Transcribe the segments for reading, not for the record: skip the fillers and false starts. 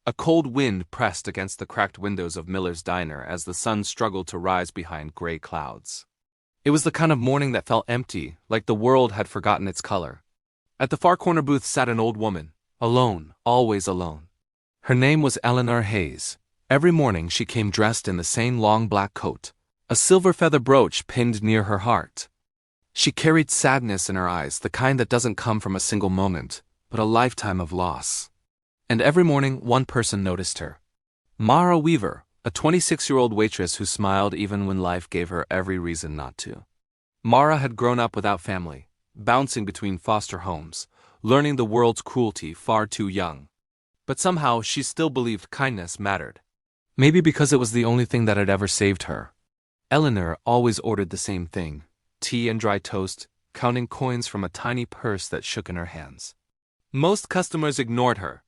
A cold wind pressed against the cracked windows of Miller's diner as the sun struggled to rise behind gray clouds. It was the kind of morning that felt empty, like the world had forgotten its color. At the far corner booth sat an old woman, alone, always alone. Her name was Eleanor Hayes. Every morning she came dressed in the same long black coat, a silver feather brooch pinned near her heart. She carried sadness in her eyes, the kind that doesn't come from a single moment, but a lifetime of loss. And every morning one person noticed her. Mara Weaver, a 26-year-old waitress who smiled even when life gave her every reason not to. Mara had grown up without family, bouncing between foster homes, learning the world's cruelty far too young. But somehow she still believed kindness mattered. Maybe because it was the only thing that had ever saved her. Eleanor always ordered the same thing, tea and dry toast, counting coins from a tiny purse that shook in her hands. Most customers ignored her,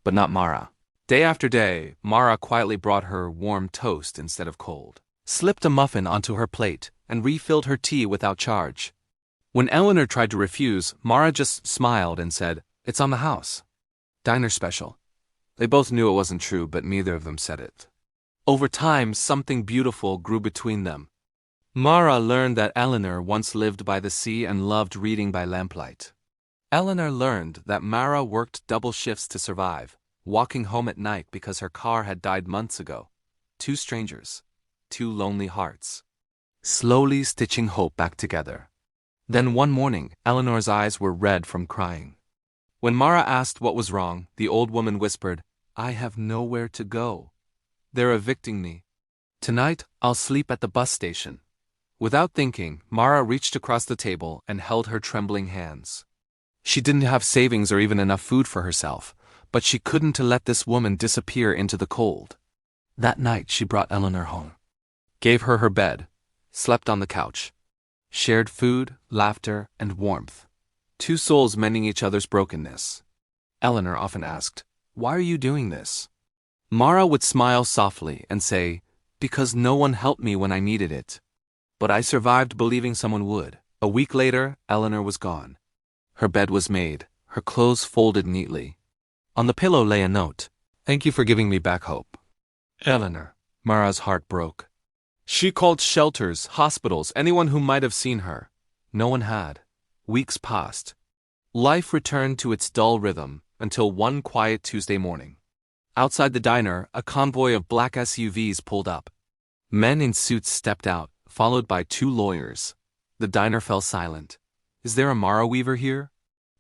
but not Mara. Day after day, Mara quietly brought her warm toast instead of cold, slipped a muffin onto her plate, and refilled her tea without charge. When Eleanor tried to refuse, Mara just smiled and said, "It's on the house. Diner special." They both knew it wasn't true, but neither of them said it. Over time, something beautiful grew between them. Mara learned that Eleanor once lived by the sea and loved reading by lamplight. Eleanor learned that Mara worked double shifts to survive, walking home at night because her car had died months ago. Two strangers, two lonely hearts, slowly stitching hope back together. Then one morning, Eleanor's eyes were red from crying. When Mara asked what was wrong, the old woman whispered, "I have nowhere to go. They're evicting me. Tonight, I'll sleep at the bus station." Without thinking, Mara reached across the table and held her trembling hands. She didn't have savings or even enough food for herself, but she couldn't let this woman disappear into the cold. That night she brought Eleanor home, gave her her bed, slept on the couch, shared food, laughter, and warmth. Two souls mending each other's brokenness. Eleanor often asked, "Why are you doing this?" Mara would smile softly and say, "Because no one helped me when I needed it. But I survived believing someone would." A week later, Eleanor was gone. Her bed was made, her clothes folded neatly. On the pillow lay a note, "Thank you for giving me back hope." Eleanor. Mara's heart broke. She called shelters, hospitals, anyone who might have seen her. No one had. Weeks passed. Life returned to its dull rhythm until one quiet Tuesday morning. Outside the diner, a convoy of black SUVs pulled up. Men in suits stepped out, followed by two lawyers. The diner fell silent. "Is there a Mara Weaver here?"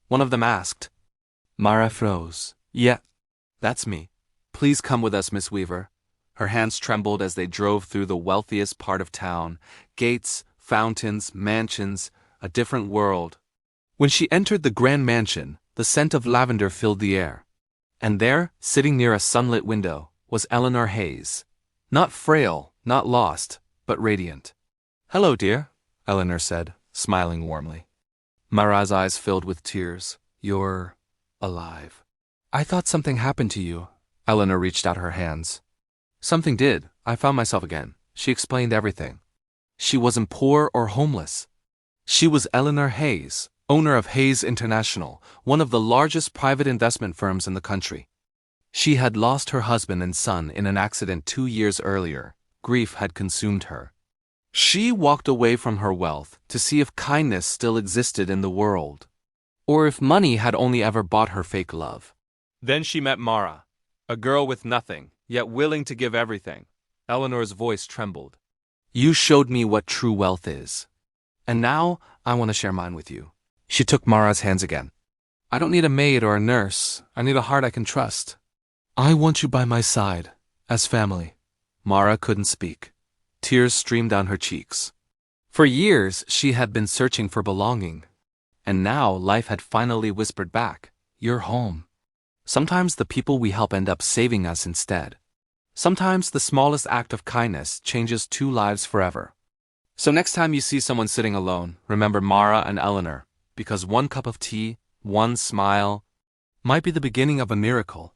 one of them asked. Mara froze. "Yeah, that's me. Please come with us, Miss Weaver." Her hands trembled as they drove through the wealthiest part of town. Gates, fountains, mansions, a different world. When she entered the grand mansion, the scent of lavender filled the air. And there, sitting near a sunlit window, was Eleanor Hayes. Not frail, not lost, but radiant. "Hello, dear," Eleanor said, smiling warmly. Mara's eyes filled with tears. "You're alive." "I thought something happened to you." Eleanor reached out her hands. "Something did. I found myself again." She explained everything. She wasn't poor or homeless. She was Eleanor Hayes, owner of Hayes International, one of the largest private investment firms in the country. She had lost her husband and son in an accident 2 years earlier. Grief had consumed her. She walked away from her wealth to see if kindness still existed in the world, or if money had only ever bought her fake love. Then she met Mara, a girl with nothing, yet willing to give everything. Eleanor's voice trembled. "You showed me what true wealth is. And now, I want to share mine with you." She took Mara's hands again. "I don't need a maid or a nurse. I need a heart I can trust. I want you by my side, as family." Mara couldn't speak. Tears streamed down her cheeks. For years, she had been searching for belonging. And now, life had finally whispered back, "You're home." Sometimes the people we help end up saving us instead. Sometimes the smallest act of kindness changes 2 lives forever. So next time you see someone sitting alone, remember Mara and Eleanor, because one cup of tea, one smile, might be the beginning of a miracle.